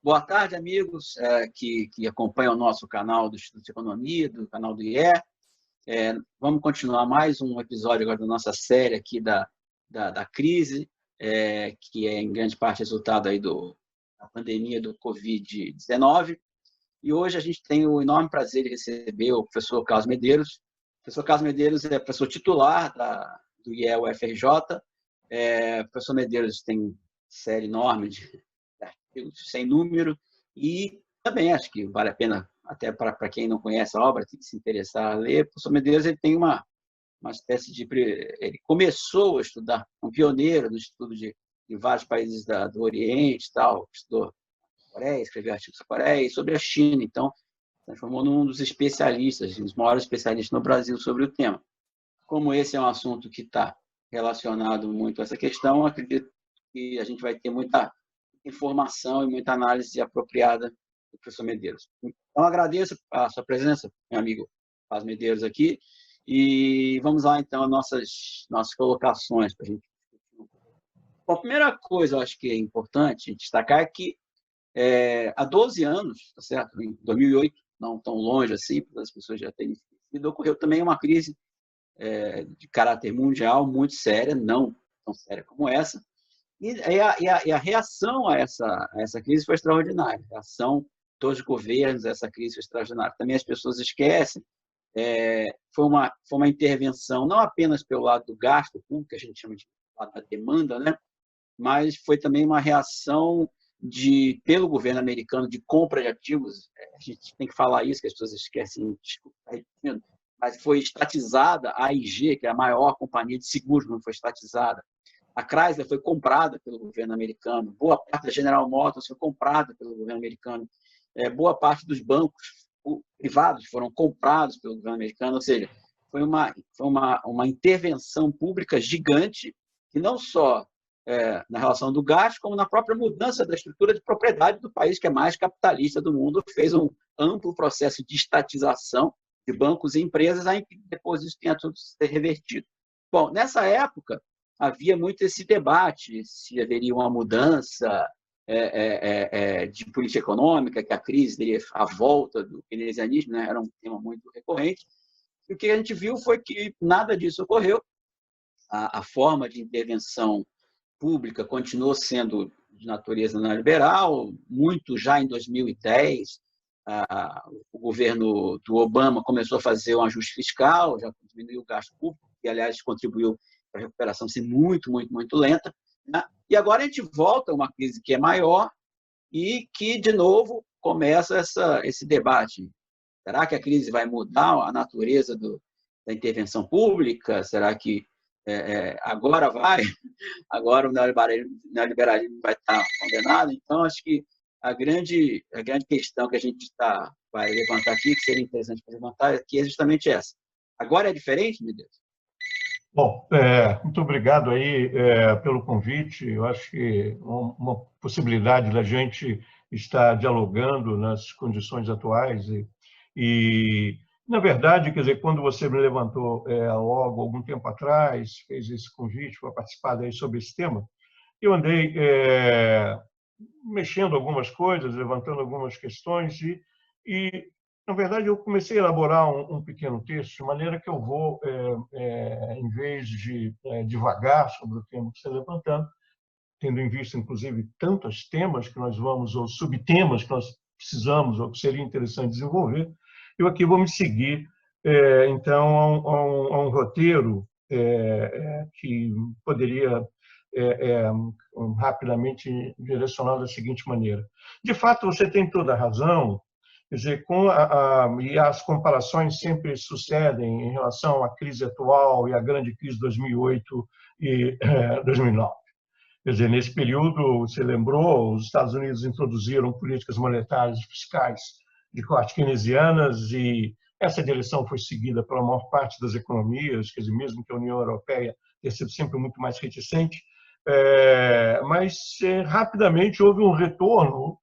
Boa tarde, amigos que acompanham o nosso canal do Instituto de Economia, do canal do IE. Vamos continuar mais um episódio agora da nossa série aqui da crise, que é em grande parte resultado aí da pandemia do Covid-19. E hoje a gente tem o enorme prazer de receber o professor Carlos Medeiros. O professor Carlos Medeiros é professor titular do IE-UFRJ. O professor Medeiros tem série enorme de artigos sem número, e também acho que vale a pena, até para quem não conhece a obra, tem que se interessar a ler. O professor Medeiros ele tem uma espécie de... Ele começou a estudar, um pioneiro no estudo de vários países do Oriente, tal, estudou a Coreia, escreveu artigos sobre a Coreia e sobre a China, então se transformou num dos especialistas, um dos maiores especialistas no Brasil sobre o tema. Como esse é um assunto que está relacionado muito a essa questão, acredito que a gente vai ter muita informação e muita análise apropriada do professor Medeiros. Então, agradeço a sua presença, meu amigo Carlos Medeiros, aqui, e vamos lá, então, às nossas colocações para a gente discutir. Bom, a primeira coisa, eu acho que é importante destacar é que há 12 anos, tá certo? Em 2008, não tão longe assim, para as pessoas já terem esquecido, ocorreu também uma crise de caráter mundial muito séria, não tão séria como essa. E a reação a essa crise foi extraordinária. A reação de todos os governos a essa crise foi extraordinária. Também as pessoas esquecem. Foi uma intervenção não apenas pelo lado do gasto público, que a gente chama de lado da demanda, né? Mas foi também uma reação pelo governo americano de compra de ativos. A gente tem que falar isso, que as pessoas esquecem, desculpa, repetindo, mas foi estatizada a AIG, que é a maior companhia de seguros, não foi estatizada. A Chrysler foi comprada pelo governo americano, boa parte da General Motors foi comprada pelo governo americano, boa parte dos bancos privados foram comprados pelo governo americano, ou seja, foi uma intervenção pública gigante, que não só na relação do gasto, como na própria mudança da estrutura de propriedade do país, que é mais capitalista do mundo, fez um amplo processo de estatização de bancos e empresas, aí depois isso tenha tudo ser revertido. Bom, nessa época, havia muito esse debate se haveria uma mudança de política econômica, que a crise teria a volta do keynesianismo, né? Era um tema muito recorrente. E o que a gente viu foi que nada disso ocorreu. A forma de intervenção pública continuou sendo de natureza neoliberal, muito já em 2010. O governo do Obama começou a fazer um ajuste fiscal, já diminuiu o gasto público, que, aliás, contribuiu para a recuperação ser muito, muito, muito lenta, né? E agora a gente volta a uma crise que é maior e que, de novo, começa esse debate. Será que a crise vai mudar a natureza da intervenção pública? Será que agora vai? Agora o neoliberalismo vai estar condenado? Então, acho que a grande questão que a gente vai levantar aqui, que seria interessante para levantar, aqui é justamente essa. Agora é diferente, meu Deus? Bom, muito obrigado aí pelo convite. Eu acho que uma possibilidade da gente estar dialogando nas condições atuais e na verdade, quer dizer, quando você me levantou logo algum tempo atrás, fez esse convite para participar daí sobre esse tema, eu andei mexendo algumas coisas, levantando algumas questões e na verdade, eu comecei a elaborar um pequeno texto, de maneira que eu vou, em vez de divagar sobre o tema que você está levantando, tendo em vista, inclusive, tantos temas que nós vamos, ou subtemas que nós precisamos, ou que seria interessante desenvolver, eu aqui vou me seguir, então, a um roteiro que poderia rapidamente direcionar da seguinte maneira. De fato, você tem toda a razão. Quer dizer, e as comparações sempre sucedem em relação à crise atual e à grande crise de 2008 e 2009. Quer dizer, nesse período, você lembrou, os Estados Unidos introduziram políticas monetárias e fiscais de corte keynesianas e essa direção foi seguida pela maior parte das economias, quer dizer, mesmo que a União Europeia tenha sido sempre muito mais reticente, mas rapidamente houve um retorno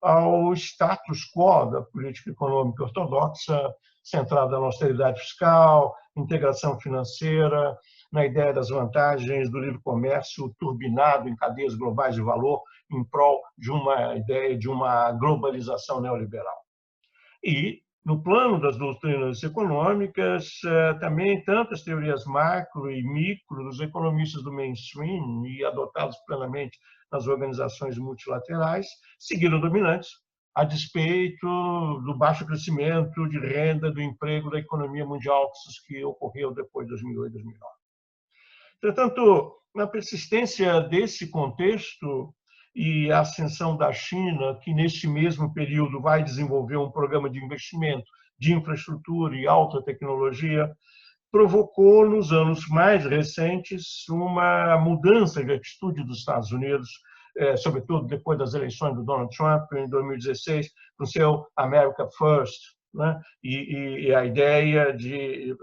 ao status quo da política econômica ortodoxa, centrada na austeridade fiscal, integração financeira, na ideia das vantagens do livre comércio turbinado em cadeias globais de valor, em prol de uma ideia de uma globalização neoliberal. E, no plano das doutrinas econômicas, também tantas teorias macro e micro dos economistas do mainstream e adotados plenamente nas organizações multilaterais seguiram dominantes, a despeito do baixo crescimento de renda, do emprego, da economia mundial que ocorreu depois de 2008 e 2009. Portanto, na persistência desse contexto e a ascensão da China, que neste mesmo período vai desenvolver um programa de investimento de infraestrutura e alta tecnologia, provocou, nos anos mais recentes, uma mudança de atitude dos Estados Unidos, sobretudo depois das eleições do Donald Trump, em 2016, com o seu America First, né? E a ideia de,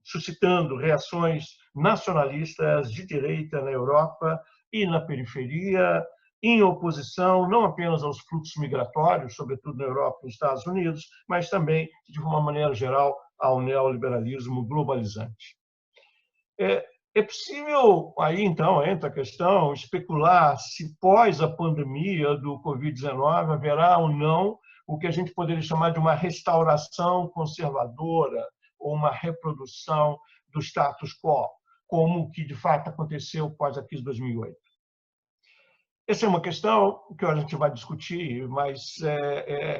suscitando reações nacionalistas de direita na Europa e na periferia, em oposição não apenas aos fluxos migratórios, sobretudo na Europa e nos Estados Unidos, mas também, de uma maneira geral, ao neoliberalismo globalizante. É possível, aí então entra a questão, especular se pós a pandemia do Covid-19 haverá ou não o que a gente poderia chamar de uma restauração conservadora ou uma reprodução do status quo, como o que de fato aconteceu pós a crise de 2008. Essa é uma questão que a gente vai discutir, mas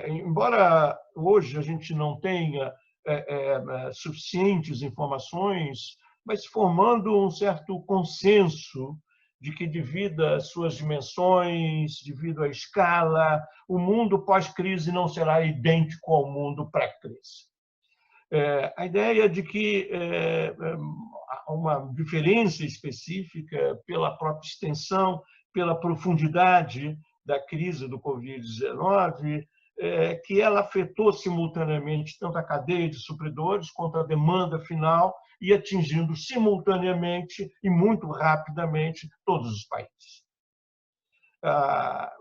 embora hoje a gente não tenha suficientes informações, mas formando um certo consenso de que, devido às suas dimensões, devido à escala, o mundo pós-crise não será idêntico ao mundo pré-crise. A ideia de que há uma diferença específica pela própria extensão, pela profundidade da crise do Covid-19, que ela afetou simultaneamente tanto a cadeia de supridores quanto a demanda final e atingindo simultaneamente e muito rapidamente todos os países.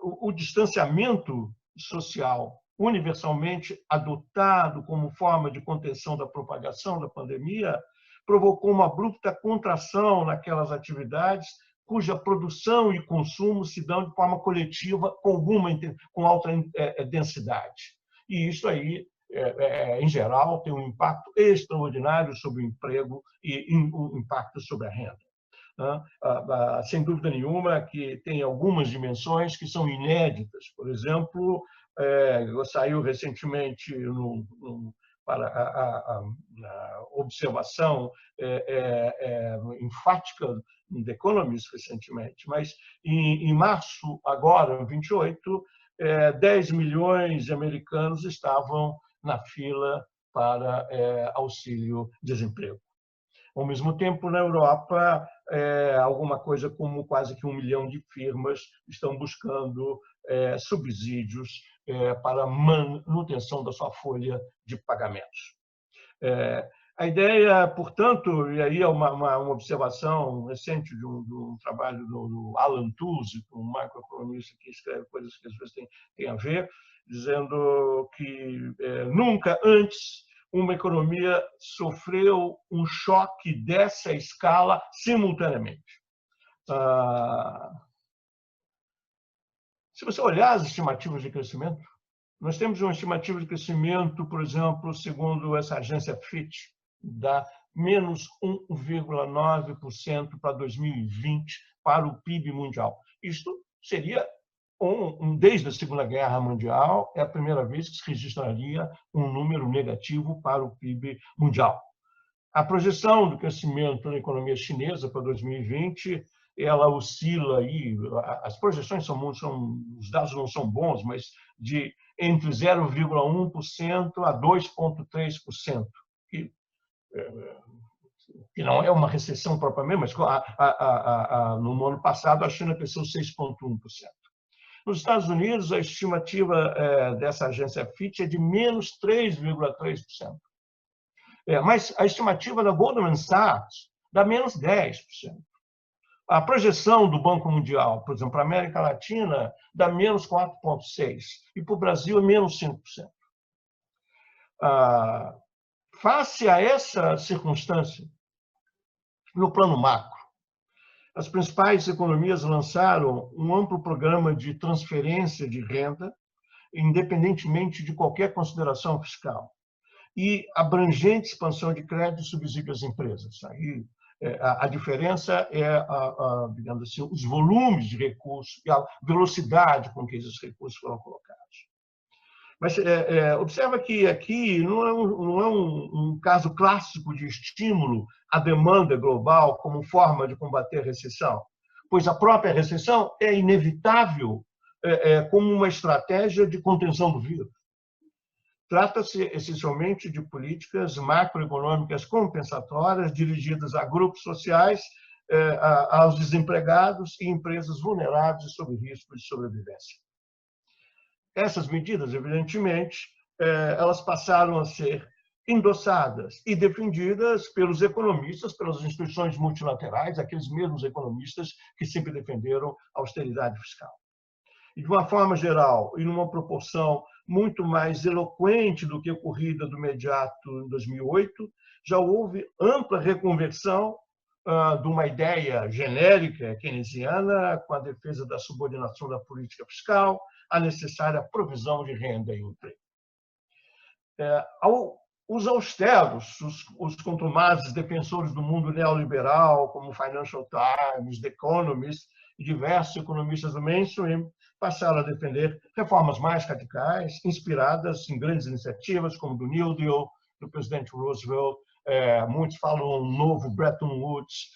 O distanciamento social universalmente adotado como forma de contenção da propagação da pandemia provocou uma abrupta contração naquelas atividades cuja produção e consumo se dão de forma coletiva com alta densidade. E isso aí, em geral, tem um impacto extraordinário sobre o emprego e um impacto sobre a renda. Sem dúvida nenhuma que tem algumas dimensões que são inéditas. Por exemplo, saiu recentemente para a observação enfática no The Economist recentemente, mas em março, agora, 28, 10 milhões de americanos estavam na fila para auxílio-desemprego. Ao mesmo tempo, na Europa, alguma coisa como quase que 1 milhão de firmas estão buscando subsídios para a manutenção da sua folha de pagamentos. A ideia, portanto, e aí é uma observação recente de um trabalho do Alan Tooze, um macroeconomista que escreve coisas que às vezes têm a ver, dizendo que nunca antes uma economia sofreu um choque dessa escala simultaneamente. Se você olhar as estimativas de crescimento, nós temos uma estimativa de crescimento, por exemplo, segundo essa agência Fitch, da menos 1,9% para 2020 para o PIB mundial. Isto seria, desde a Segunda Guerra Mundial, é a primeira vez que se registraria um número negativo para o PIB mundial. A projeção do crescimento na economia chinesa para 2020, ela oscila aí, as projeções os dados não são bons, mas de entre 0,1% a 2,3%, que não é uma recessão propriamente, mas no ano passado a China cresceu 6,1%. Nos Estados Unidos, a estimativa dessa agência Fitch é de menos 3,3%. Mas a estimativa da Goldman Sachs dá menos 10%. A projeção do Banco Mundial, por exemplo, para a América Latina, dá menos 4,6%. E para o Brasil é menos 5%. Face a essa circunstância, no plano macro, as principais economias lançaram um amplo programa de transferência de renda, independentemente de qualquer consideração fiscal, e abrangente expansão de crédito e subsídio às empresas. Aí, a diferença é, digamos assim, os volumes de recursos e a velocidade com que esses recursos foram colocados. Mas observa que aqui não é um caso clássico de estímulo à demanda global como forma de combater a recessão, pois a própria recessão é inevitável como uma estratégia de contenção do vírus. Trata-se essencialmente de políticas macroeconômicas compensatórias dirigidas a grupos sociais, aos desempregados e empresas vulneráveis e sob risco de sobrevivência. Essas medidas, evidentemente, elas passaram a ser endossadas e defendidas pelos economistas, pelas instituições multilaterais, aqueles mesmos economistas que sempre defenderam a austeridade fiscal. E, de uma forma geral, e numa proporção muito mais eloquente do que ocorrida do imediato em 2008, já houve ampla reconversão de uma ideia genérica keynesiana com a defesa da subordinação da política fiscal, a necessária provisão de renda e emprego. Os austeros, os contumazes defensores do mundo neoliberal, como o Financial Times, The Economist e diversos economistas do mainstream, passaram a defender reformas mais radicais, inspiradas em grandes iniciativas, como do New Deal, do presidente Roosevelt. Muitos falam um novo Bretton Woods,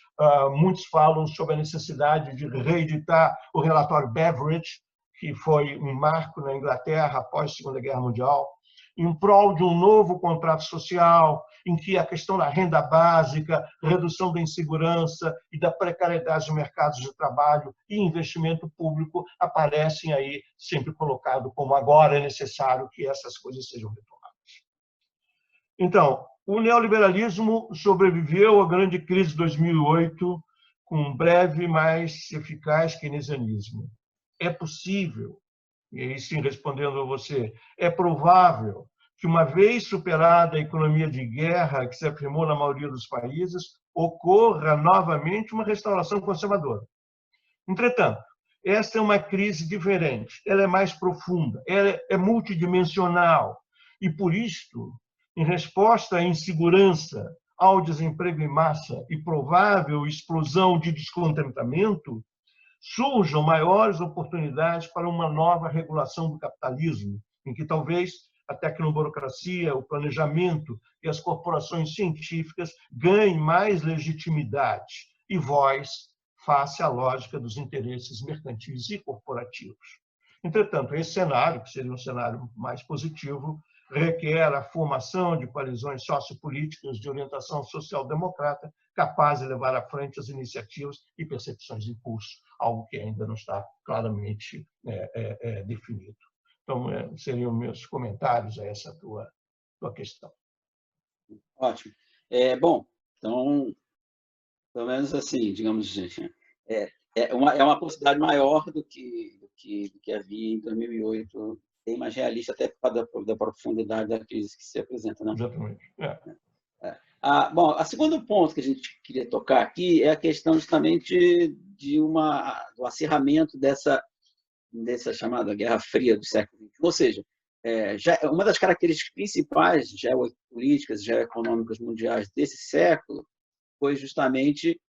muitos falam sobre a necessidade de reeditar o relatório Beveridge, que foi um marco na Inglaterra após a Segunda Guerra Mundial, em prol de um novo contrato social, em que a questão da renda básica, redução da insegurança e da precariedade dos mercados de trabalho e investimento público aparecem aí sempre colocado como agora é necessário que essas coisas sejam retomadas. Então, o neoliberalismo sobreviveu à grande crise de 2008 com um breve, mas eficaz keynesianismo. É possível, e aí sim respondendo a você, é provável que uma vez superada a economia de guerra que se afirmou na maioria dos países, ocorra novamente uma restauração conservadora. Entretanto, esta é uma crise diferente, ela é mais profunda, ela é multidimensional e, por isto, em resposta à insegurança, ao desemprego em massa e provável explosão de descontentamento, surjam maiores oportunidades para uma nova regulação do capitalismo, em que talvez a tecnoburocracia, o planejamento e as corporações científicas ganhem mais legitimidade e voz face à lógica dos interesses mercantis e corporativos. Entretanto, esse cenário, que seria um cenário mais positivo, requer a formação de coalizões sociopolíticas de orientação social-democrata capazes de levar à frente as iniciativas e percepções de curso, algo que ainda não está claramente definido. Então, seriam meus comentários a essa tua questão. Ótimo. Bom, então, pelo menos assim, digamos, é uma possibilidade maior do que havia em 2008, bem mais realista, até por causa da profundidade da crise que se apresenta. Né? Exatamente. Bom, o segundo ponto que a gente queria tocar aqui é a questão justamente do acirramento dessa chamada Guerra Fria do século XX. Ou seja, uma das características principais geopolíticas, geoeconômicas mundiais desse século foi justamente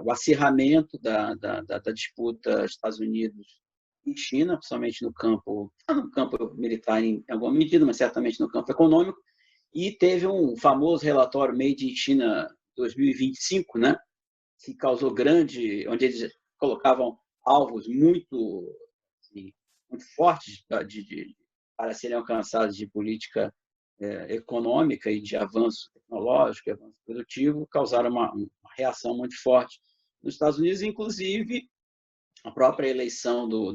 o acirramento da disputa Estados Unidos e China, principalmente no campo militar em alguma medida, mas certamente no campo econômico, e teve um famoso relatório Made in China 2025, né, que causou onde eles colocavam alvos muito fortes para serem alcançados de política econômica e de avanço tecnológico e avanço produtivo, causaram uma reação muito forte nos Estados Unidos, inclusive a própria eleição do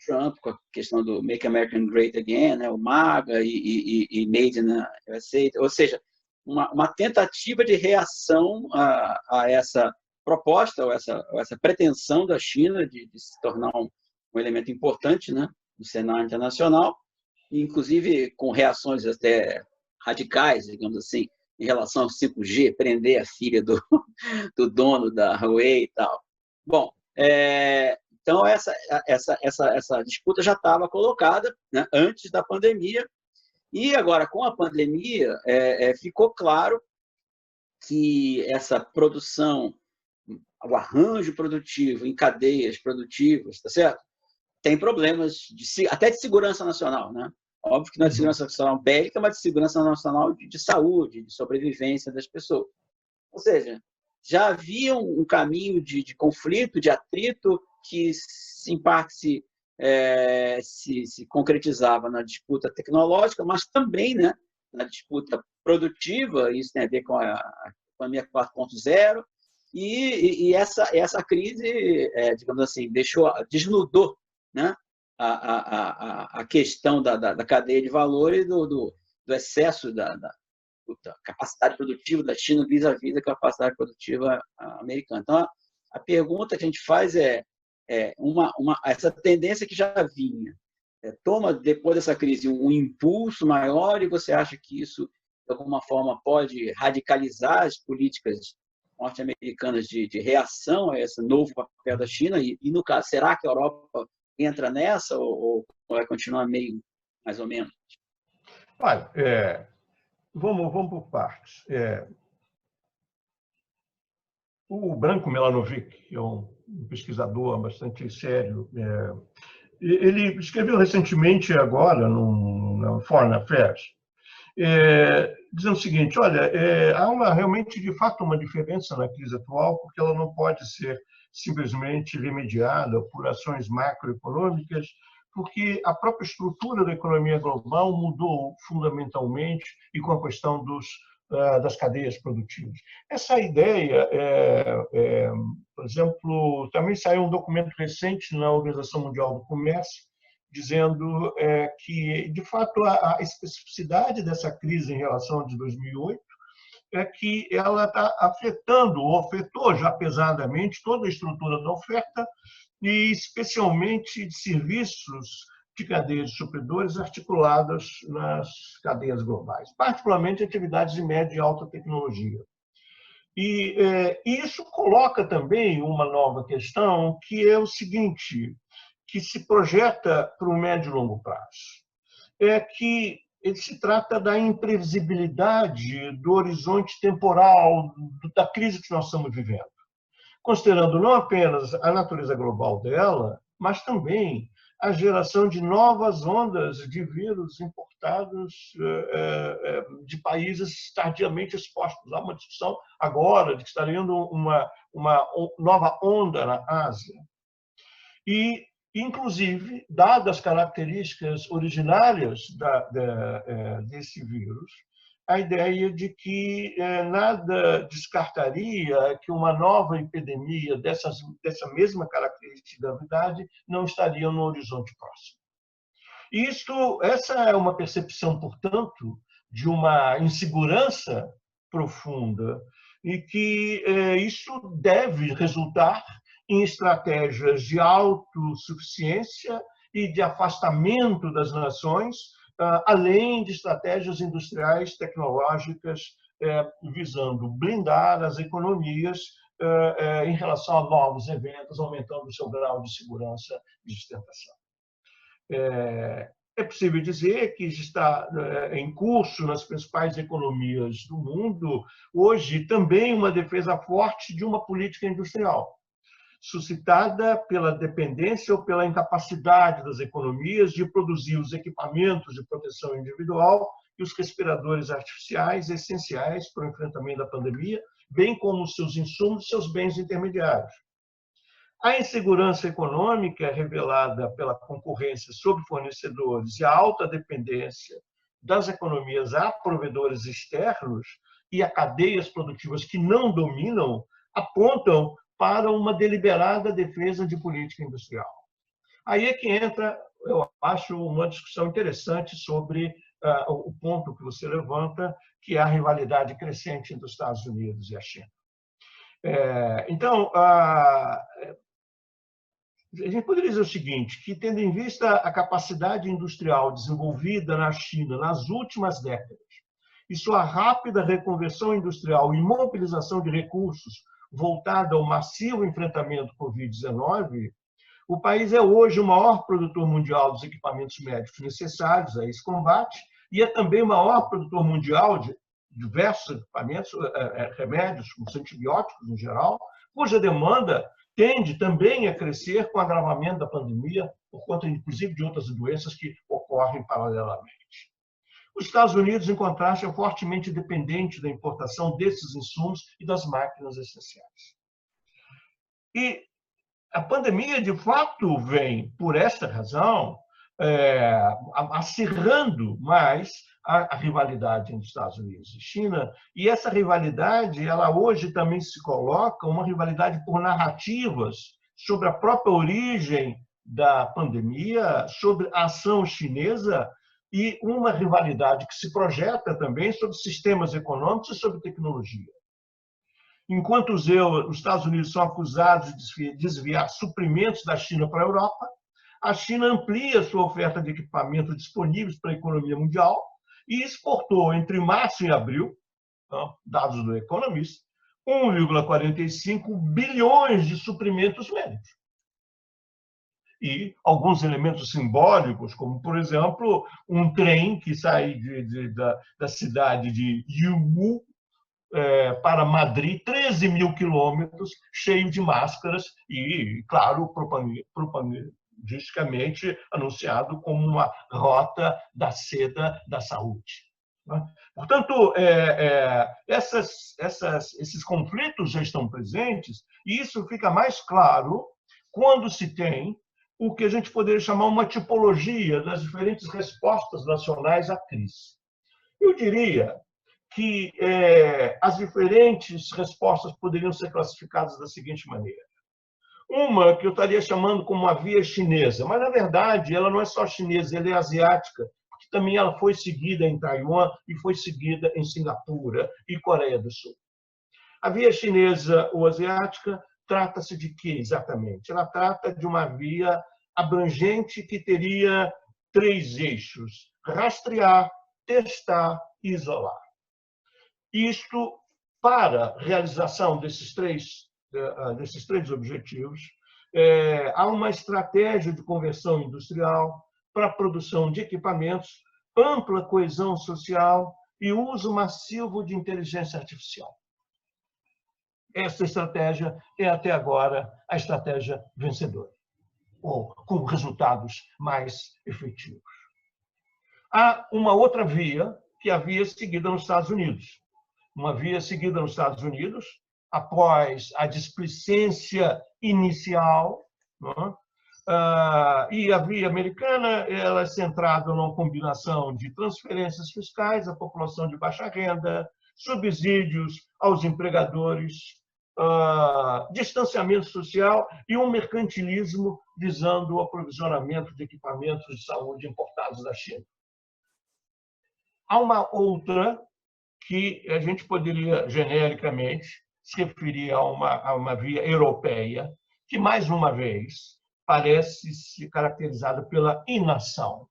Trump, com a questão do Make America Great Again, né, o MAGA e Made in USA, ou seja, uma tentativa de reação a essa proposta, ou essa pretensão da China de se tornar um elemento importante, né, no cenário internacional, inclusive com reações até radicais, digamos assim, em relação ao 5G, prender a filha do dono da Huawei e tal. Bom, então essa disputa já estava colocada, né, antes da pandemia, e agora, com a pandemia, ficou claro que essa produção, o arranjo produtivo em cadeias produtivas, tá certo? Tem problemas até de segurança nacional, né? Óbvio que não é de segurança nacional bélica, mas de segurança nacional de saúde, de sobrevivência das pessoas. Ou seja, já havia um caminho de conflito, de atrito, que, em parte, se concretizava na disputa tecnológica, mas também, né, na disputa produtiva. Isso tem a ver com a economia 4.0, e essa crise, digamos assim, desnudou, né, a questão da cadeia de valor e do excesso da capacidade produtiva da China vis-à-vis da capacidade produtiva americana. Então, a pergunta que a gente faz essa tendência que já vinha, toma, depois dessa crise, um impulso maior, e você acha que isso, de alguma forma, pode radicalizar as políticas norte-americanas de reação a esse novo papel da China? E, no caso, será que a Europa entra nessa ou vai continuar meio, mais ou menos? Olha, vamos por partes. O Branko Milanovic, que é um pesquisador bastante sério, ele escreveu recentemente, agora, no Foreign Affairs, dizendo o seguinte: olha, há realmente, de fato, uma diferença na crise atual, porque ela não pode ser simplesmente remediada por ações macroeconômicas, porque a própria estrutura da economia global mudou fundamentalmente, e com a questão das cadeias produtivas. Essa ideia, por exemplo, também saiu um documento recente na Organização Mundial do Comércio, dizendo que, de fato, a especificidade dessa crise em relação a de 2008 é que ela está afetando, ou afetou já pesadamente, toda a estrutura da oferta, e especialmente de serviços de cadeias de supridores articuladas nas cadeias globais, particularmente atividades de média e alta tecnologia. E isso coloca também uma nova questão, que é o seguinte, que se projeta para o médio e longo prazo. É que se trata da imprevisibilidade do horizonte temporal da crise que nós estamos vivendo, considerando não apenas a natureza global dela, mas também a geração de novas ondas de vírus importados de países tardiamente expostos. Há uma discussão agora de que está havendo uma nova onda na Ásia. E, inclusive, dadas as características originárias desse vírus, a ideia de que nada descartaria que uma nova epidemia dessa mesma característica de gravidade não estaria no horizonte próximo. Essa é uma percepção, portanto, de uma insegurança profunda, e que isso deve resultar em estratégias de autossuficiência e de afastamento das nações, além de estratégias industriais tecnológicas visando blindar as economias em relação a novos eventos, aumentando o seu grau de segurança e sustentação. É possível dizer que está em curso nas principais economias do mundo hoje também uma defesa forte de uma política industrial, suscitada pela dependência ou pela incapacidade das economias de produzir os equipamentos de proteção individual e os respiradores artificiais essenciais para o enfrentamento da pandemia, bem como os seus insumos e seus bens intermediários. A insegurança econômica revelada pela concorrência sobre fornecedores e a alta dependência das economias a provedores externos e a cadeias produtivas que não dominam apontam para uma deliberada defesa de política industrial. Aí é que entra, eu acho, uma discussão interessante sobre o ponto que você levanta, que é a rivalidade crescente entre os Estados Unidos e a China. Então, a gente poderia dizer o seguinte, que tendo em vista a capacidade industrial desenvolvida na China nas últimas décadas, e sua rápida reconversão industrial e mobilização de recursos voltada ao massivo enfrentamento do Covid-19, o país é hoje o maior produtor mundial dos equipamentos médicos necessários a esse combate e é também o maior produtor mundial de diversos equipamentos, remédios, os antibióticos em geral, cuja demanda tende também a crescer com o agravamento da pandemia, por conta, inclusive, de outras doenças que ocorrem paralelamente. Os Estados Unidos, em contraste, é fortemente dependente da importação desses insumos e das máquinas essenciais. E a pandemia, de fato, vem, por esta razão, acirrando mais a rivalidade entre Estados Unidos e China. E essa rivalidade, ela hoje também se coloca uma rivalidade por narrativas sobre a própria origem da pandemia, sobre a ação chinesa e uma rivalidade que se projeta também sobre sistemas econômicos e sobre tecnologia. Enquanto os Estados Unidos são acusados de desviar suprimentos da China para a Europa, a China amplia sua oferta de equipamentos disponíveis para a economia mundial e exportou, entre março e abril, dados do Economist, 1,45 bilhões de suprimentos médicos. E alguns elementos simbólicos, como, por exemplo, um trem que sai da cidade de Yiwu para Madrid, 13 mil quilômetros, cheio de máscaras e, claro, propagandisticamente anunciado como uma rota da seda da saúde. Portanto, esses conflitos já estão presentes e isso fica mais claro quando se tem o que a gente poderia chamar uma tipologia das diferentes respostas nacionais à crise. Eu diria que as diferentes respostas poderiam ser classificadas da seguinte maneira. Uma que eu estaria chamando como a via chinesa, mas, na verdade, ela não é só chinesa, ela é asiática, porque também ela foi seguida em Taiwan e foi seguida em Singapura e Coreia do Sul. A via chinesa ou asiática trata-se de quê, exatamente? Ela trata de uma via abrangente que teria 3 eixos: rastrear, testar e isolar. Isto, para a realização desses três objetivos, há uma estratégia de conversão industrial para a produção de equipamentos, ampla coesão social e uso massivo de inteligência artificial. Essa estratégia é, até agora, a estratégia vencedora, ou com resultados mais efetivos. Há uma outra via, que é a via seguida nos Estados Unidos. Uma via seguida nos Estados Unidos, após a displicência inicial, e a via americana ela é centrada numa combinação de transferências fiscais à população de baixa renda, subsídios aos empregadores, distanciamento social e um mercantilismo visando o aprovisionamento de equipamentos de saúde importados da China. Há uma outra que a gente poderia, genericamente, se referir a uma via europeia, que, mais uma vez, parece se caracterizada pela inação.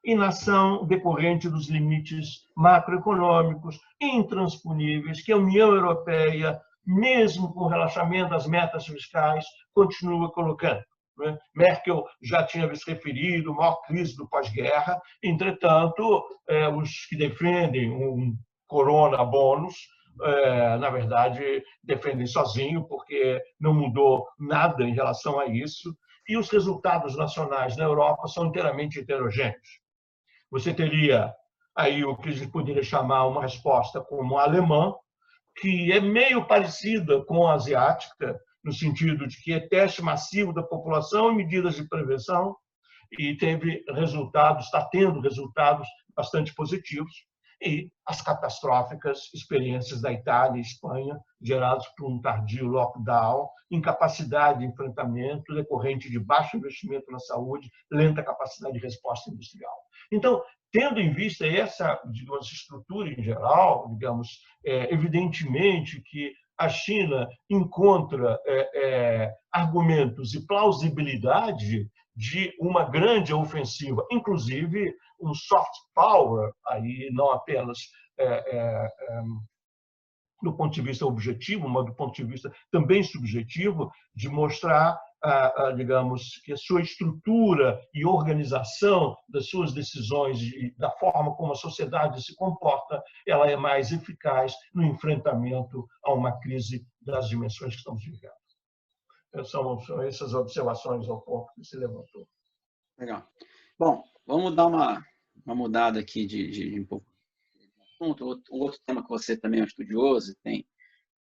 Inação decorrente dos limites macroeconômicos intransponíveis que a União Europeia, mesmo com o relaxamento das metas fiscais, continua colocando. Merkel já tinha se referido à maior crise do pós-guerra, entretanto, os que defendem um corona bônus, na verdade, defendem sozinho, porque não mudou nada em relação a isso, e os resultados nacionais na Europa são inteiramente heterogêneos. Você teria aí o que a gente poderia chamar uma resposta como a alemã, que é meio parecida com a asiática, no sentido de que é teste massivo da população e medidas de prevenção, e teve resultados, está tendo resultados bastante positivos, e as catastróficas experiências da Itália e Espanha, geradas por um tardio lockdown, incapacidade de enfrentamento decorrente de baixo investimento na saúde, lenta capacidade de resposta industrial. Então, tendo em vista essa, digamos, estrutura em geral, digamos, evidentemente que a China encontra argumentos e plausibilidade de uma grande ofensiva, inclusive um soft power, aí não apenas do ponto de vista objetivo, mas do ponto de vista também subjetivo, de mostrar, digamos, que a sua estrutura e organização das suas decisões e da forma como a sociedade se comporta, ela é mais eficaz no enfrentamento a uma crise das dimensões que estamos vivendo. São essas observações ao ponto que se levantou. Legal. Bom, vamos dar uma mudada aqui de um pouco. Outro tema que você também é um estudioso, tem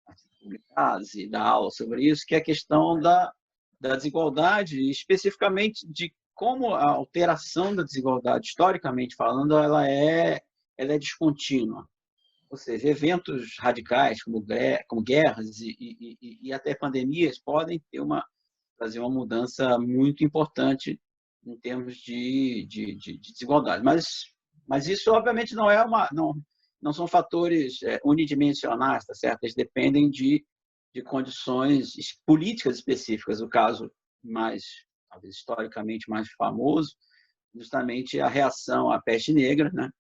artigos publicados e dá aula sobre isso, que é a questão da desigualdade, especificamente de como a alteração da desigualdade, historicamente falando, ela é descontínua. Ou seja, eventos radicais, como guerras e até pandemias, podem trazer uma mudança muito importante em termos de desigualdade. Mas isso, obviamente, não são fatores unidimensionais, tá certo? Eles dependem de condições políticas específicas. O caso talvez historicamente mais famoso, justamente a reação à peste negra, né?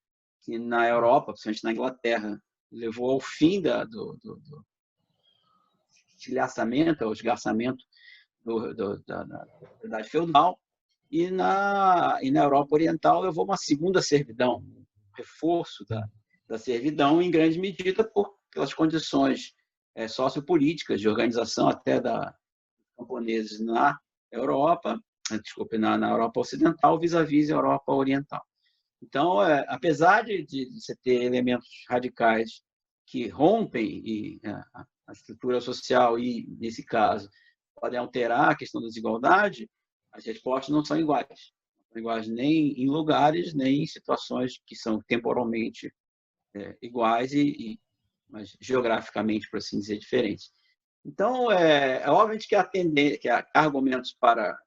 Que na Europa, principalmente na Inglaterra, levou ao fim do estilhaçamento, ao esgarçamento da propriedade feudal, e na Europa Oriental levou uma segunda servidão, um reforço da servidão, em grande medida pelas condições sociopolíticas, de organização até dos camponeses na Europa, na Europa Ocidental, vis-à-vis a Europa Oriental. Então, apesar de você ter elementos radicais que rompem a estrutura social e, nesse caso, podem alterar a questão da desigualdade, as respostas não são iguais. Não são iguais nem em lugares, nem em situações que são temporalmente iguais, mas geograficamente, por assim dizer, diferentes. Então, obviamente que há argumentos para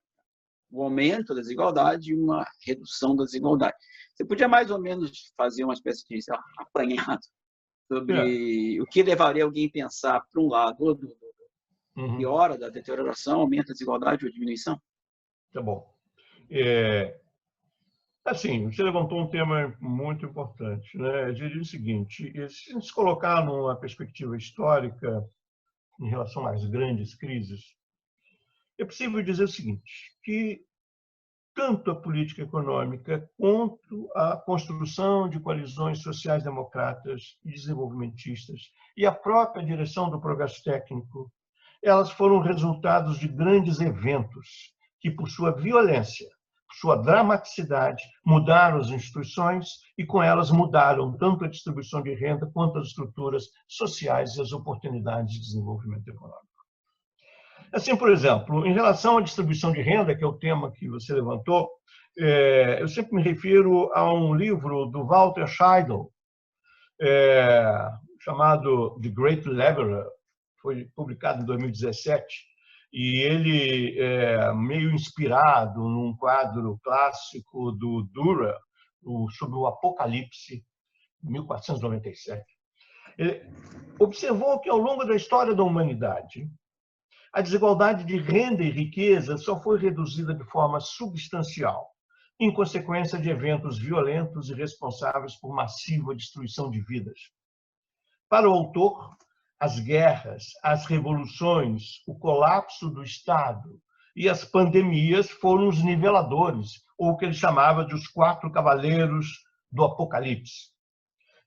o aumento da desigualdade e uma redução da desigualdade. Você podia mais ou menos fazer uma espécie de apanhado sobre o que levaria alguém a pensar, para um lado, ou do piora da deterioração, aumento da desigualdade ou diminuição? Tá bom. Assim, você levantou um tema muito importante, né? Eu diria o seguinte: se a gente se colocar numa perspectiva histórica em relação às grandes crises, é possível dizer o seguinte, que tanto a política econômica quanto a construção de coalizões sociais-democratas e desenvolvimentistas e a própria direção do progresso técnico, elas foram resultados de grandes eventos que, por sua violência, por sua dramaticidade, mudaram as instituições e, com elas, mudaram tanto a distribuição de renda quanto as estruturas sociais e as oportunidades de desenvolvimento econômico. Assim, por exemplo, em relação à distribuição de renda, que é o tema que você levantou, eu sempre me refiro a um livro do Walter Scheidel, chamado The Great Leveler, foi publicado em 2017, e ele é meio inspirado num quadro clássico do Dürer, sobre o Apocalipse, 1497. Ele observou que, ao longo da história da humanidade, a desigualdade de renda e riqueza só foi reduzida de forma substancial, em consequência de eventos violentos e responsáveis por massiva destruição de vidas. Para o autor, as guerras, as revoluções, o colapso do Estado e as pandemias foram os niveladores, ou o que ele chamava de os 4 cavaleiros do Apocalipse.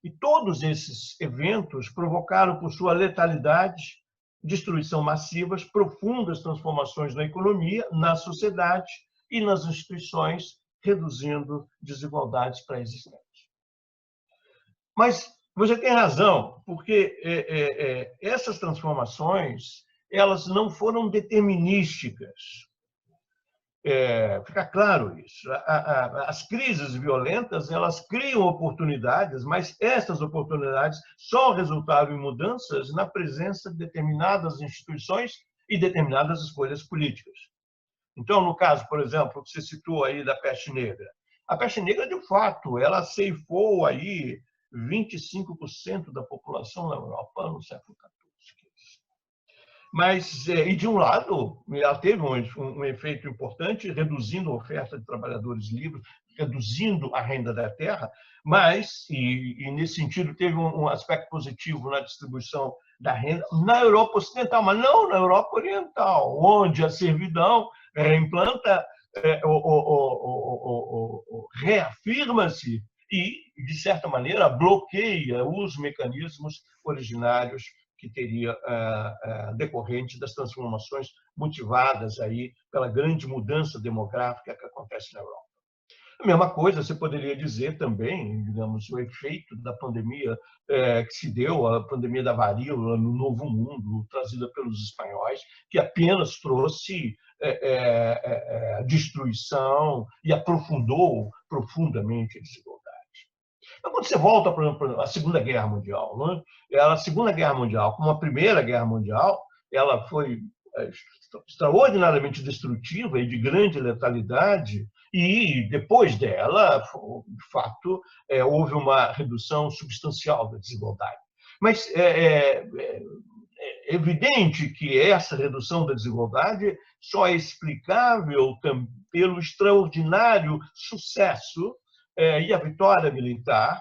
E todos esses eventos provocaram, por sua letalidade, destruição massivas, profundas transformações na economia, na sociedade e nas instituições, reduzindo desigualdades pré-existentes. Mas você tem razão, porque essas transformações elas não foram determinísticas. Fica claro isso. As crises violentas elas criam oportunidades, mas essas oportunidades só resultaram em mudanças na presença de determinadas instituições e determinadas escolhas políticas. Então, no caso, por exemplo, que você citou aí da peste negra, a peste negra, de fato, ela ceifou aí 25% da população na Europa no século XIV. Mas, e de um lado, ela teve um efeito importante, reduzindo a oferta de trabalhadores livres, reduzindo a renda da terra, mas, e nesse sentido, teve um aspecto positivo na distribuição da renda na Europa Ocidental, mas não na Europa Oriental, onde a servidão reimplanta, reafirma-se e, de certa maneira, bloqueia os mecanismos originários que teria decorrente das transformações motivadas aí pela grande mudança demográfica que acontece na Europa. A mesma coisa você poderia dizer também, digamos, o efeito da pandemia que se deu, a pandemia da varíola no Novo Mundo, trazida pelos espanhóis, que apenas trouxe destruição e aprofundou profundamente a desigualdade. Então, quando você volta para a Segunda Guerra Mundial, né? A Segunda Guerra Mundial, como a Primeira Guerra Mundial, ela foi extraordinariamente destrutiva e de grande letalidade, e depois dela, de fato, houve uma redução substancial da desigualdade. Mas é evidente que essa redução da desigualdade só é explicável pelo extraordinário sucesso e a vitória militar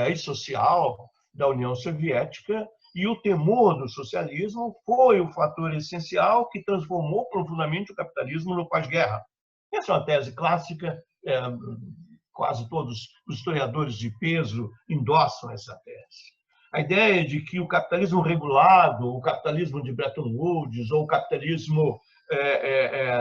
e social da União Soviética, e o temor do socialismo foi o fator essencial que transformou profundamente o capitalismo no pós-guerra. Essa é uma tese clássica, quase todos os historiadores de peso endossam essa tese. A ideia de que o capitalismo regulado, o capitalismo de Bretton Woods, ou o capitalismo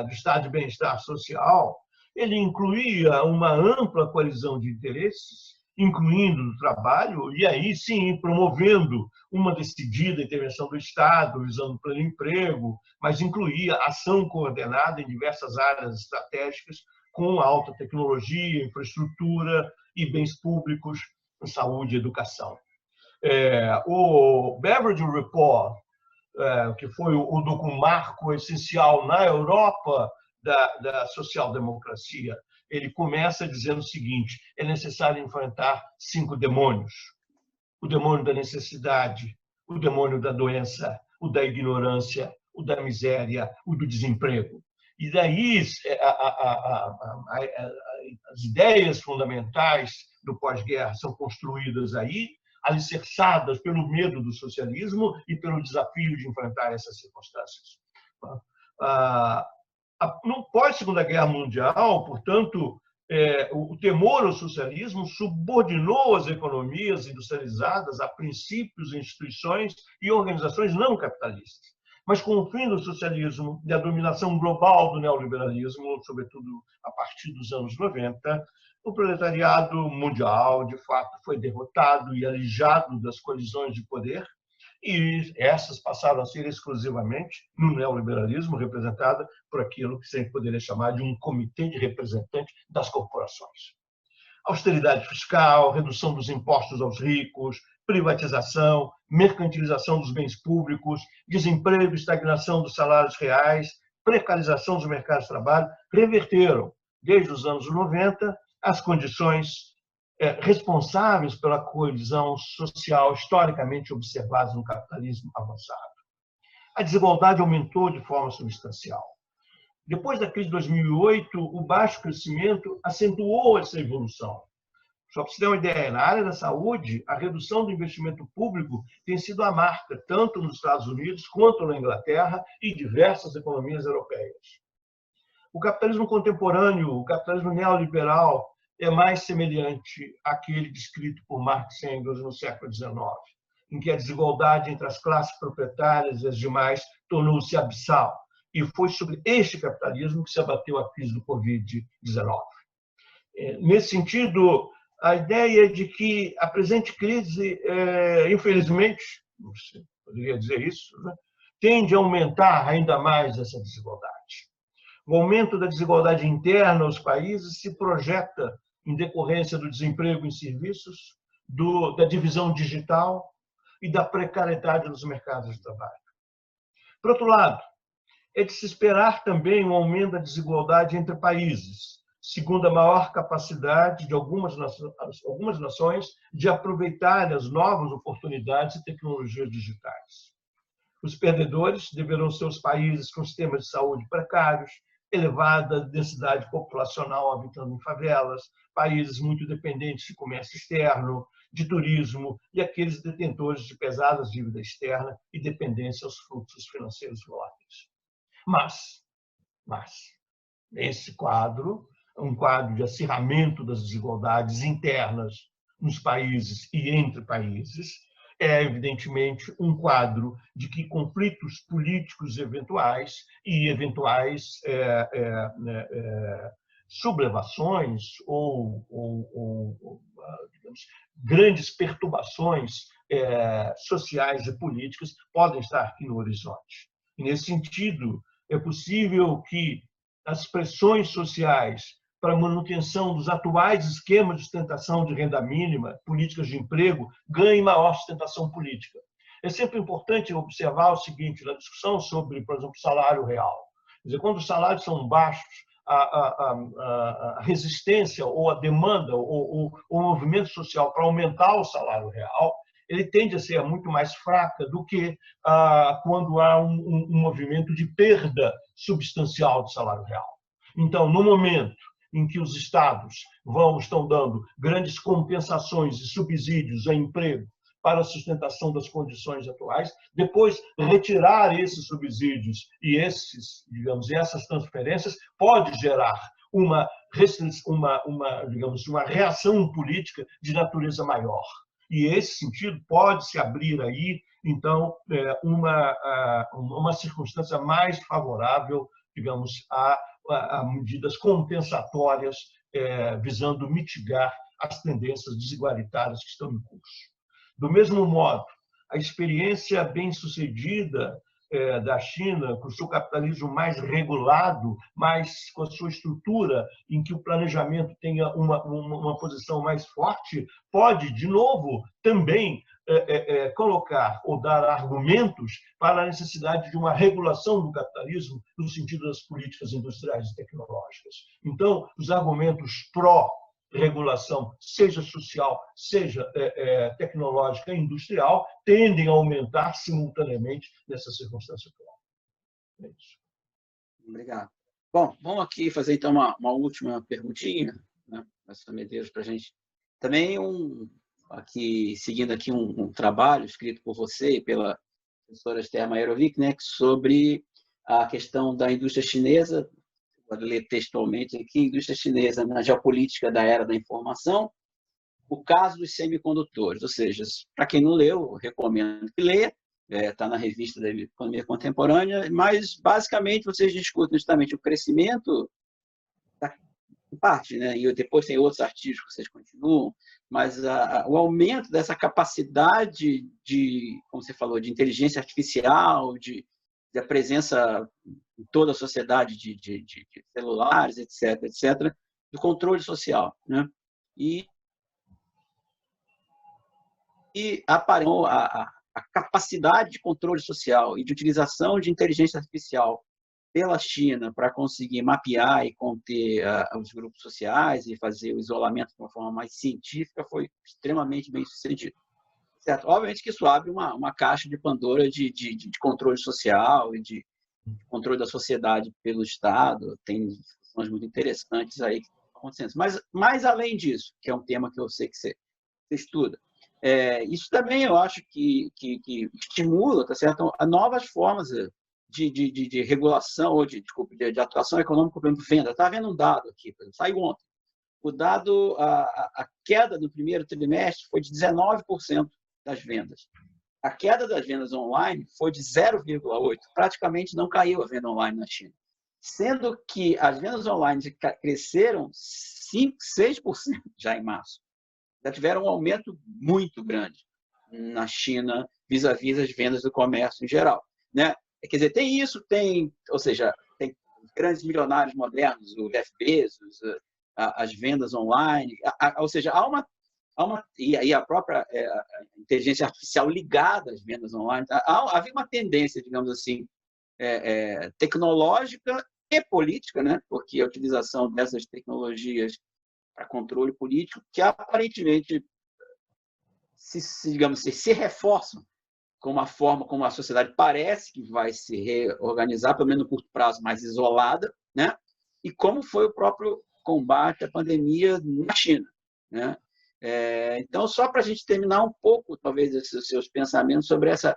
do estado de bem-estar social, ele incluía uma ampla coalizão de interesses, incluindo o trabalho, e aí sim promovendo uma decidida intervenção do Estado, visando o pleno emprego, mas incluía ação coordenada em diversas áreas estratégicas, com alta tecnologia, infraestrutura e bens públicos, saúde e educação. O Beveridge Report, que foi o marco essencial na Europa da social-democracia, ele começa dizendo o seguinte: é necessário enfrentar 5 demônios. O demônio da necessidade, o demônio da doença, o da ignorância, o da miséria, o do desemprego. E daí as ideias fundamentais do pós-guerra são construídas aí, alicerçadas pelo medo do socialismo e pelo desafio de enfrentar essas circunstâncias. No pós-Segunda Guerra Mundial, portanto, o temor ao socialismo subordinou as economias industrializadas a princípios, instituições e organizações não capitalistas. Mas com o fim do socialismo e a dominação global do neoliberalismo, sobretudo a partir dos anos 90, o proletariado mundial, de fato, foi derrotado e alijado das colisões de poder, e essas passaram a ser exclusivamente no neoliberalismo, representada por aquilo que sempre poderia chamar de um comitê de representantes das corporações. Austeridade fiscal, redução dos impostos aos ricos, privatização, mercantilização dos bens públicos, desemprego, estagnação dos salários reais, precarização dos mercados de trabalho, reverteram, desde os anos 90, as condições responsáveis pela coesão social historicamente observada no capitalismo avançado. A desigualdade aumentou de forma substancial. Depois da crise de 2008, o baixo crescimento acentuou essa evolução. Só para você ter uma ideia, na área da saúde, a redução do investimento público tem sido a marca, tanto nos Estados Unidos quanto na Inglaterra e diversas economias europeias. O capitalismo contemporâneo, o capitalismo neoliberal, é mais semelhante àquele descrito por Marx e Engels no século XIX, em que a desigualdade entre as classes proprietárias e as demais tornou-se abissal. E foi sobre este capitalismo que se abateu a crise do Covid-19. Nesse sentido, a ideia de que a presente crise, infelizmente, não sei, poderia dizer isso, né, tende a aumentar ainda mais essa desigualdade. O aumento da desigualdade interna aos países se projeta em decorrência do desemprego em serviços, da divisão digital e da precariedade dos mercados de trabalho. Por outro lado, é de se esperar também um aumento da desigualdade entre países, segundo a maior capacidade de algumas nações de aproveitar as novas oportunidades e tecnologias digitais. Os perdedores deverão ser os países com sistemas de saúde precários, elevada densidade populacional habitando em favelas, países muito dependentes de comércio externo, de turismo e aqueles detentores de pesadas dívidas externas e dependência aos fluxos financeiros voláteis. Mas esse quadro, um quadro de acirramento das desigualdades internas nos países e entre países, é, evidentemente, um quadro de que conflitos políticos eventuais e eventuais sublevações ou digamos, grandes perturbações sociais e políticas podem estar aqui no horizonte. E, nesse sentido, é possível que as pressões sociais para a manutenção dos atuais esquemas de sustentação de renda mínima, políticas de emprego, ganhem maior sustentação política. É sempre importante observar o seguinte, na discussão sobre, por exemplo, salário real. Quer dizer, quando os salários são baixos, a resistência ou a demanda ou o movimento social para aumentar o salário real, ele tende a ser muito mais fraca do que quando há um movimento de perda substancial do salário real. Então, no momento em que os estados estão dando grandes compensações e subsídios a emprego para a sustentação das condições atuais, depois retirar esses subsídios e essas transferências pode gerar uma reação política de natureza maior. E, esse sentido, pode-se abrir aí, então, uma circunstância mais favorável, digamos, a medidas compensatórias visando mitigar as tendências desigualitárias que estão em curso. Do mesmo modo, a experiência bem-sucedida da China, com o seu capitalismo mais regulado, mais com a sua estrutura, em que o planejamento tenha uma posição mais forte, pode, de novo, também colocar ou dar argumentos para a necessidade de uma regulação do capitalismo no sentido das políticas industriais e tecnológicas. Então, os argumentos pró-regulação, seja social, seja tecnológica e industrial, tendem a aumentar simultaneamente nessa circunstância atual. É isso. Obrigado. Bom, vamos aqui fazer então uma última perguntinha, né, Medeiros, para a gente. Também seguindo aqui um trabalho escrito por você e pela professora Esther Maierovic, né, sobre a questão da indústria chinesa. Vou ler textualmente aqui: indústria chinesa na geopolítica da era da informação, o caso dos semicondutores. Ou seja, para quem não leu, recomendo que leia, está na revista da Economia Contemporânea, mas basicamente vocês discutem justamente o crescimento, em parte, né? E depois tem outros artigos que vocês continuam, mas o aumento dessa capacidade de, como você falou, de inteligência artificial, de a presença em toda a sociedade de celulares, etc., do controle social, né? E apareceu a capacidade de controle social e de utilização de inteligência artificial pela China para conseguir mapear e conter os grupos sociais e fazer o isolamento de uma forma mais científica foi extremamente bem sucedido. Certo? Obviamente que isso abre uma caixa de Pandora de controle social e de controle da sociedade pelo Estado. Tem discussões muito interessantes aí que estão acontecendo. Mas além disso, que é um tema que eu sei que você estuda, isso também eu acho que estimula, tá certo, a novas formas de regulação ou de atuação econômica, por exemplo, venda. Está havendo um dado aqui, saiu ontem. O dado, a queda no primeiro trimestre foi de 19% das vendas. A queda das vendas online foi de 0,8%. Praticamente não caiu a venda online na China. Sendo que as vendas online cresceram 5%, 6% já em março. Já tiveram um aumento muito grande na China vis-à-vis as vendas do comércio em geral, né? Quer dizer, tem isso, ou seja, tem grandes milionários modernos, o Jeff Bezos, as vendas online, ou seja, e a própria inteligência artificial ligada às vendas online. Havia uma tendência, digamos assim, tecnológica e política, né? Porque a utilização dessas tecnologias para controle político, que aparentemente se reforçam com a forma como a sociedade parece que vai se reorganizar, pelo menos no curto prazo, mais isolada, né? E como foi o próprio combate à pandemia na China, né? Então, só para a gente terminar um pouco, talvez, esses seus pensamentos sobre essa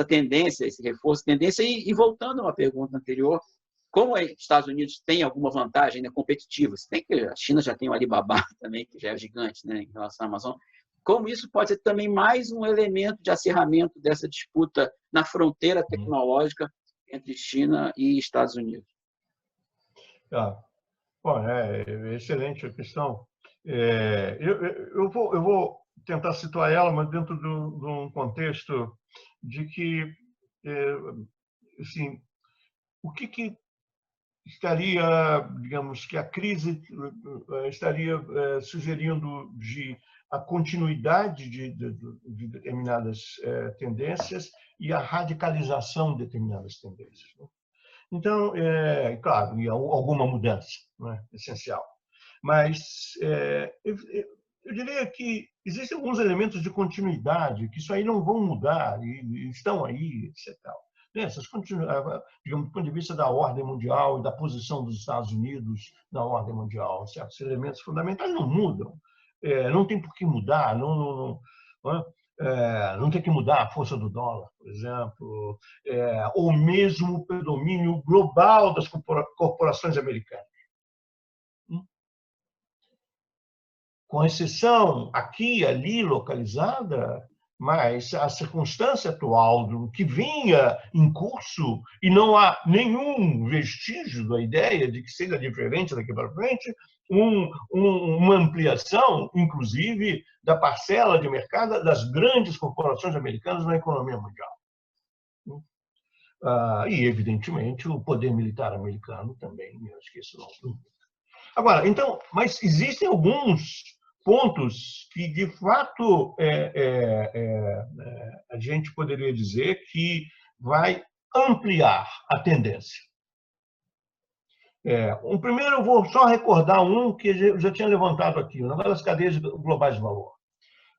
tendência, esse reforço de tendência, e voltando a uma pergunta anterior, como os Estados Unidos tem alguma vantagem, né, competitiva, se bem que a China já tem o Alibaba também, que já é gigante, né, em relação à Amazon, como isso pode ser também mais um elemento de acirramento dessa disputa na fronteira tecnológica entre China e Estados Unidos? Bom, excelente a questão. Eu vou tentar situar ela, mas dentro de um contexto de que, assim, o que estaria, digamos, que a crise estaria sugerindo de a continuidade de determinadas tendências e a radicalização de determinadas tendências. Então, claro, e alguma mudança, né, essencial. Mas eu diria que existem alguns elementos de continuidade que isso aí não vão mudar e estão aí, etc. Digamos, do ponto de vista da ordem mundial e da posição dos Estados Unidos na ordem mundial, certos elementos fundamentais não mudam. Não tem por que mudar, não tem que mudar a força do dólar, por exemplo, ou mesmo o predomínio global das corporações americanas. Com exceção aqui e ali localizada, mas a circunstância atual do que vinha em curso, e não há nenhum vestígio da ideia de que seja diferente daqui para frente, uma ampliação, inclusive, da parcela de mercado das grandes corporações americanas na economia mundial. E, evidentemente, o poder militar americano também, acho que isso não é dúvida. Agora, então, mas existem alguns pontos que, de fato, a gente poderia dizer que vai ampliar a tendência. Primeiro, eu vou só recordar um que eu já tinha levantado aqui, o negócio das cadeias globais de valor.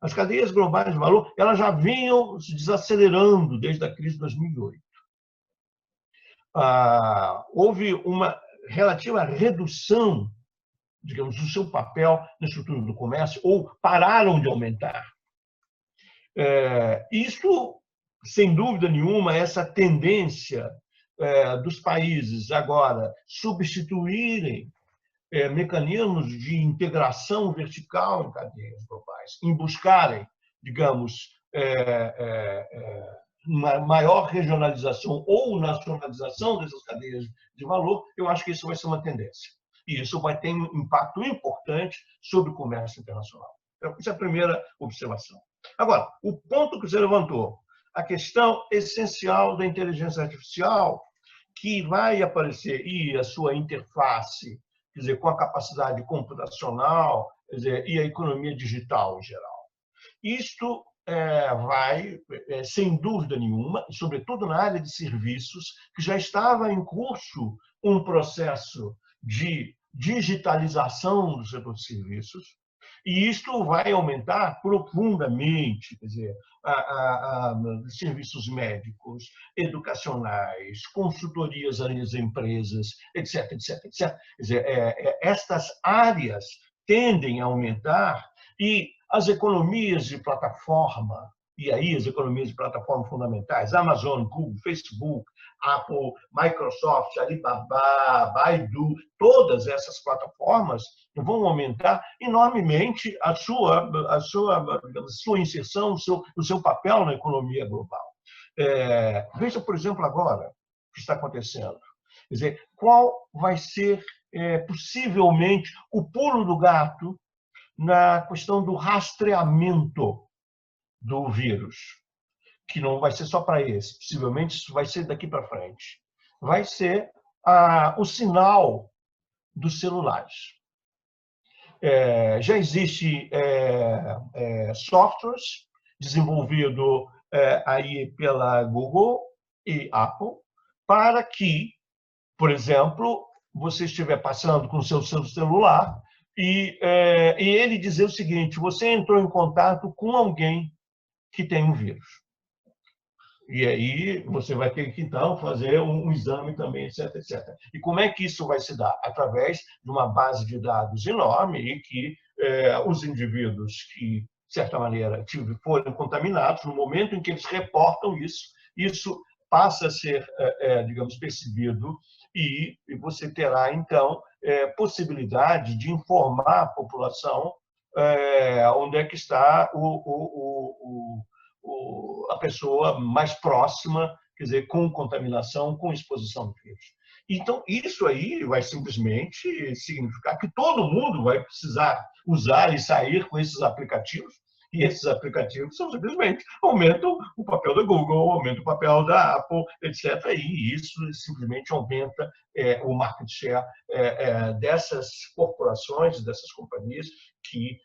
As cadeias globais de valor elas já vinham se desacelerando desde a crise de 2008. Houve uma relativa redução, digamos, do seu papel na estrutura do comércio, ou pararam de aumentar. Isso, sem dúvida nenhuma, essa tendência dos países agora substituírem mecanismos de integração vertical em cadeias globais, em buscarem, digamos, uma maior regionalização ou nacionalização dessas cadeias de valor, eu acho que isso vai ser uma tendência. E isso vai ter um impacto importante sobre o comércio internacional. Essa é a primeira observação. Agora, o ponto que você levantou, a questão essencial da inteligência artificial, que vai aparecer, e a sua interface, quer dizer, com a capacidade computacional, quer dizer, e a economia digital em geral. Isto vai, sem dúvida nenhuma, sobretudo na área de serviços, que já estava em curso um processo de digitalização do setor de serviços, e isto vai aumentar profundamente, quer dizer, serviços médicos, educacionais, consultorias às empresas, etc, etc, etc. Quer dizer, estas áreas tendem a aumentar e as economias de plataforma, e aí as economias de plataforma fundamentais, Amazon, Google, Facebook, Apple, Microsoft, Alibaba, Baidu, todas essas plataformas vão aumentar enormemente a sua inserção, o seu papel na economia global. Veja, por exemplo, agora o que está acontecendo. Quer dizer, qual vai ser, possivelmente, o pulo do gato na questão do rastreamento do vírus, que não vai ser só para esse, possivelmente isso vai ser daqui para frente. Vai ser o sinal dos celulares. Já existe softwares desenvolvido aí pela Google e Apple para que, por exemplo, você estiver passando com o seu celular e ele dizer o seguinte: você entrou em contato com alguém que tem um vírus. E aí você vai ter que, então, fazer um exame também, etc, etc. E como é que isso vai se dar? Através de uma base de dados enorme e que os indivíduos que, de certa maneira, forem contaminados, no momento em que eles reportam isso passa a ser, digamos, percebido e você terá, então, possibilidade de informar a população onde é que está a pessoa mais próxima, quer dizer, com contaminação, com exposição ao vírus. Então, isso aí vai simplesmente significar que todo mundo vai precisar usar e sair com esses aplicativos, e esses aplicativos são simplesmente aumentam o papel da Google, aumentam o papel da Apple, etc. E isso simplesmente aumenta o market share dessas corporações, dessas companhias, que,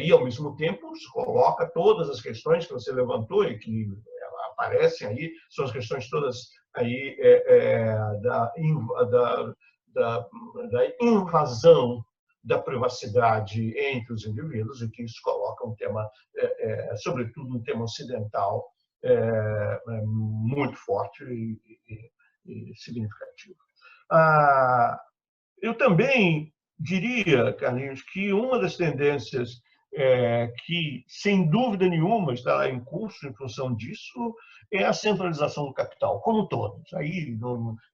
e ao mesmo tempo, coloca todas as questões que você levantou e que aparecem aí, são as questões todas aí da invasão da privacidade entre os indivíduos, e que isso coloca um tema, sobretudo um tema ocidental, muito forte e significativo. Eu também diria, Carlinhos, que uma das tendências que, sem dúvida nenhuma, está em curso em função disso é a centralização do capital, como todos. Aí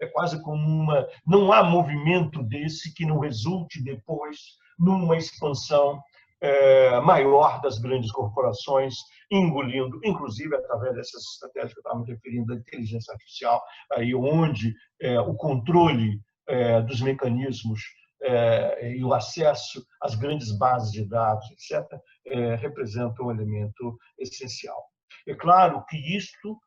é quase como não há movimento desse que não resulte depois numa expansão maior das grandes corporações, engolindo, inclusive através dessas estratégias que eu estava me referindo, da inteligência artificial, aí onde o controle dos mecanismos e o acesso às grandes bases de dados, etc., representa um elemento essencial. É claro que isto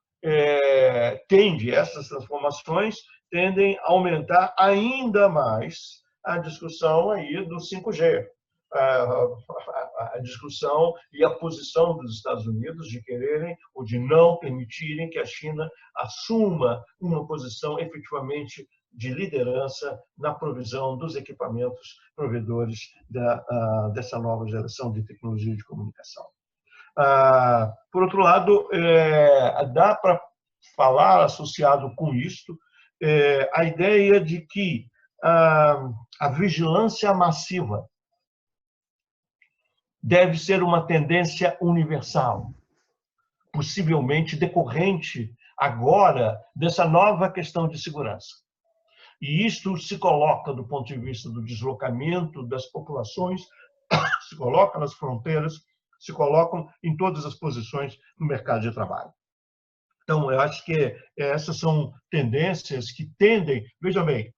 essas transformações tendem a aumentar ainda mais a discussão aí do 5G, a discussão e a posição dos Estados Unidos de quererem ou de não permitirem que a China assuma uma posição efetivamente de liderança na provisão dos equipamentos provedores dessa nova geração de tecnologia de comunicação. Por outro lado, dá para falar, associado com isto, a ideia de que a vigilância massiva deve ser uma tendência universal, possivelmente decorrente agora dessa nova questão de segurança. E isto se coloca do ponto de vista do deslocamento das populações, se coloca nas fronteiras, se colocam em todas as posições no mercado de trabalho. Então, eu acho que essas são tendências que tendem... Veja bem,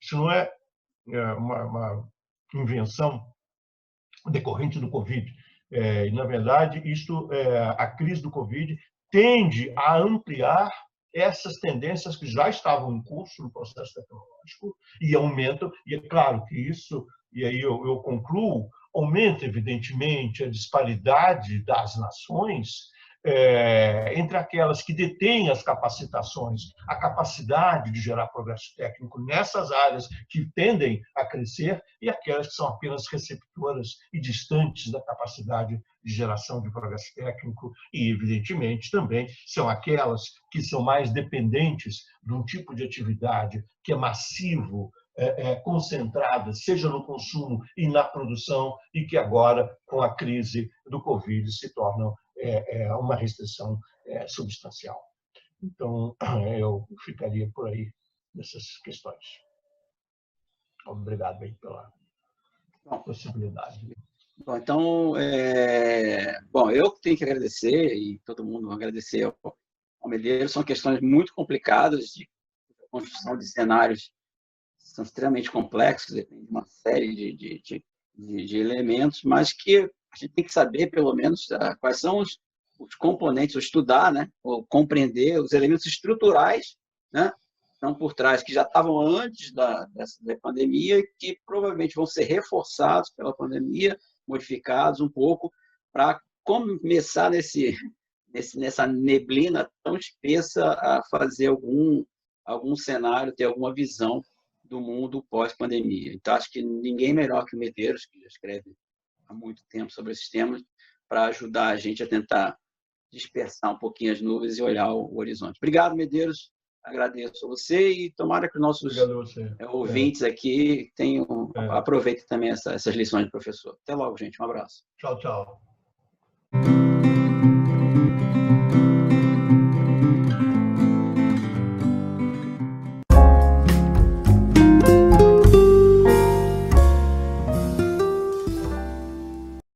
isso não é uma invenção decorrente do Covid. E, na verdade, a crise do Covid tende a ampliar essas tendências que já estavam em curso no processo tecnológico e aumentam. E é claro que isso, e aí eu concluo, aumenta, evidentemente, a disparidade das nações entre aquelas que detêm as capacitações, a capacidade de gerar progresso técnico nessas áreas que tendem a crescer, e aquelas que são apenas receptoras e distantes da capacidade de geração de progresso técnico, e, evidentemente, também são aquelas que são mais dependentes de um tipo de atividade que é massivo, concentrada, seja no consumo e na produção, e que agora, com a crise do Covid, se tornam uma restrição substancial. Então, eu ficaria por aí nessas questões. Obrigado aí pela possibilidade. Bom, então, eu tenho que agradecer, e todo mundo agradecer ao Medeiros. São questões muito complicadas de construção de cenários, são extremamente complexos, depende de uma série de elementos, mas que a gente tem que saber, pelo menos, quais são os componentes, ou estudar, né, ou compreender os elementos estruturais, né, que estão por trás, que já estavam antes da pandemia, que provavelmente vão ser reforçados pela pandemia, modificados um pouco, para começar nessa neblina tão espessa a fazer algum cenário, ter alguma visão do mundo pós-pandemia. Então, acho que ninguém melhor que o Medeiros, que já escreve há muito tempo sobre esses temas, para ajudar a gente a tentar dispersar um pouquinho as nuvens e olhar o horizonte. Obrigado, Medeiros. Agradeço a você e tomara que os nossos ouvintes aqui aproveitem também essas lições do professor. Até logo, gente. Um abraço. Tchau, tchau.